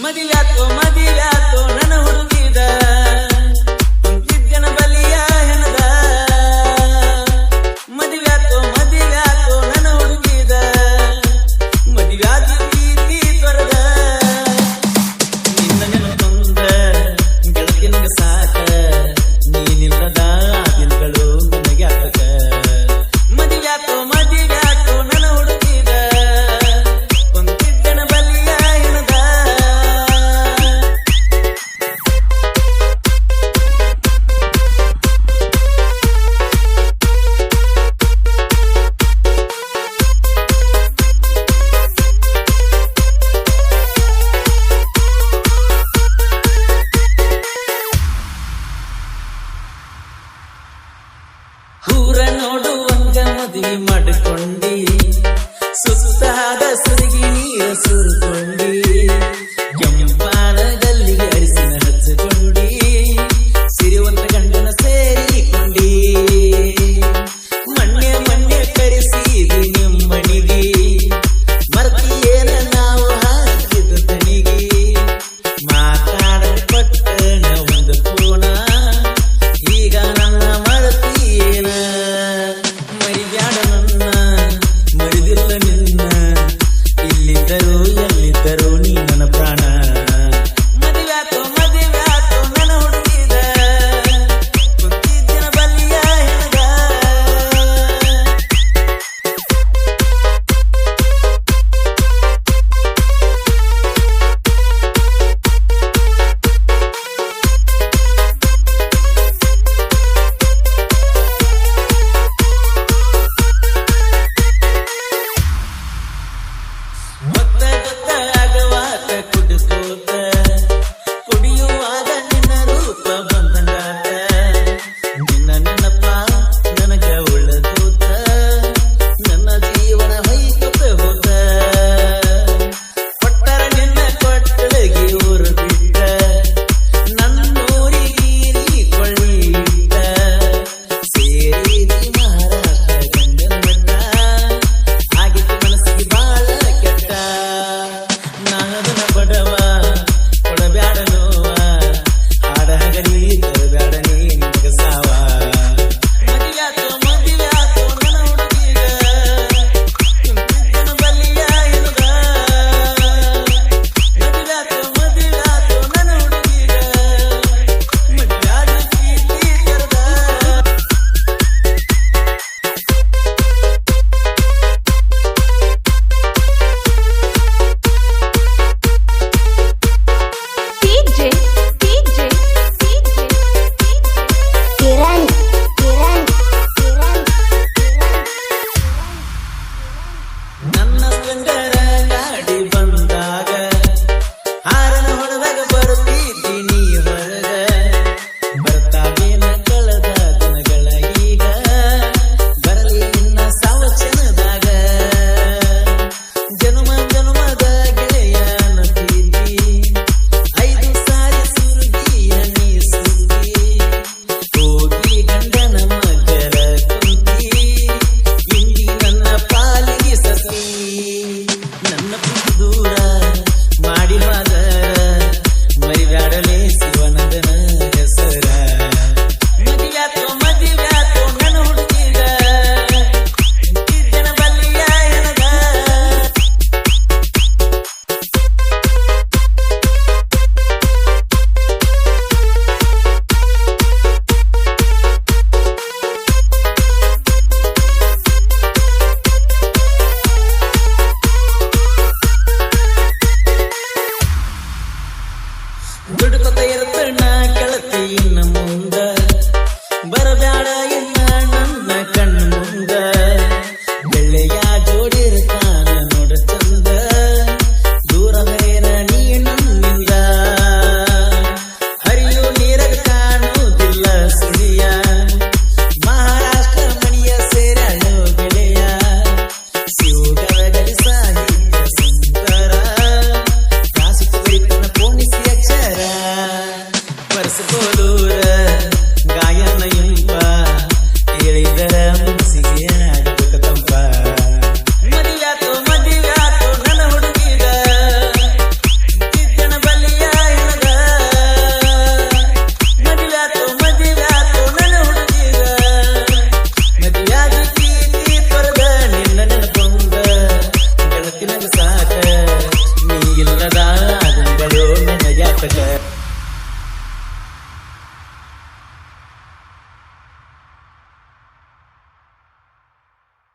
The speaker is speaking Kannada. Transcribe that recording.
ಮದಿವ್ಯಾತೋ ಮದಿವ್ಯಾತೋ ನನ್ನ ಹುಡುಗಿದ ಕುಂತಿದ್ದನ ಬಲಿಯ ಹೆಣದ ಮದಿವ್ಯಾತೋ ಮದಿವ್ಯಾತೋ ನನ್ನ ಹುಡುಗಿದ ಮದಿವ್ಯಾತಿ ಪ್ರೀತಿ ತೊರೆದ ನಿನ್ನ ನೆನಪೊಂದ ಗೆಳತಿನ ಸಾಕ ನೀನಿಲ್ಲದ ದಿನಗಳು ನನಗೆ ಆತಕ ಮದಿವ್ಯಾತೋ ಮದಿವ್ಯಾತೋ ನನ್ನ ಹುಡುಗಿದ ಕುಂತಿದ್ದನ ಬಲಿಯ ಹೆಣದ ಊರ ನೋಡುವಂಗ ಮದುವೆ ಮಾಡಿಕೊಂಡಿ ಸುತ್ತಾದ ಸುರುಗಿ ನೀರ ಸುರುಕೊಂಡಿ ಕೆಂಪಾಲದಲ್ಲಿ ಅರಿಸಿನ ಹಚ್ಚಿಕೊಂಡಿ ಸಿರಿವಂತ ಗಂಡನ ಸೇರಿಕೊಂಡಿ ಮಣ್ಣೆ ಮಣ್ಣೆ ಕರೆಸಿದಿ ನಿಮ್ಮನಿಗೆ ಮರ್ತಿಯೇನ ನಾವು ಹಾಕಿದ ತನಿಗೆ ಮಾತಾಡ ಪಟ್ಟಣ ಒಂದು ಪೂರ್ಣ ಈಗ ನನ್ನ ಮರತಿಯೇನ ಮರಿಬ್ಯಾಡ ನನ್ನ ಮರಿದಿಲ್ಲ ನಿನ್ನ ಇಲ್ಲಿದ್ದರು ಎಲ್ಲಿದ್ದರು ನೀ ನನ್ನ ಪ್ರಾಣ ಮದಿವ್ಯಾತೋ ಮದಿವ್ಯಾತೋ ನನ್ನ ಹುಡುಗಿದ ಕುಂತಿದ್ದನ ಬಲಿಯ ಹೆಣದ ಗೊತ್ತ ಗೊತ್ತಾಗವಾತ ಕುಡಿಸೋತ ಕುಡಿಯುವಾಗ ನಿನ್ನ ರೂಪ ಬಂದಂಗಾತ ನಿನ್ನ ನೆನಪ ನನಗ ಉಳ್ಳದೂತ ನನ್ನ ಜೀವನ ಹೊಯ್ಕೊತ ಹೋತ ಕೊಟ್ಟರ ನಿನ್ನ ಕೊಟ್ಟಳಿಗೆ ಊರು ಬಿಟ್ಟ ನನ್ನೂರಿಗೀರಿ ಕೊಳ್ಳಿ ಇಟ್ಟ ಸೇರಿದಿ ಮಹಾರಾಷ್ಟ್ರ ಗಂಡನ ಮಟ್ಟ ಆಗಿತ್ತು ಮನಸ್ಸಿಗೆ ಬಾಳ ಕೆಟ್ಟ ನಾನದನ ಬಡವ ಕೊಡಬ್ಯಾಡ ನೋವ ಹಾಡ ಹಗಲಿ ತರಬ್ಯಾಡ ನೀ ನಿನಗ ಸಾವ ಮದಿವ್ಯಾತೋ ಮದಿವ್ಯಾತೋ ನನ್ನ ಹುಡುಗಿಗ ಕುಂತಿದ್ದನ ಬಲಿಯ ಹೆಣದ ಮದಿವ್ಯಾತೋ ಮದಿವ್ಯಾತೋ ನನ್ನ ಹುಡುಗಿಗ ಮದಿವ್ಯಾದ ಪ್ರೀತಿ ತೆರೆದ DJ Kiran ನನ್ನ ಸಂಗರ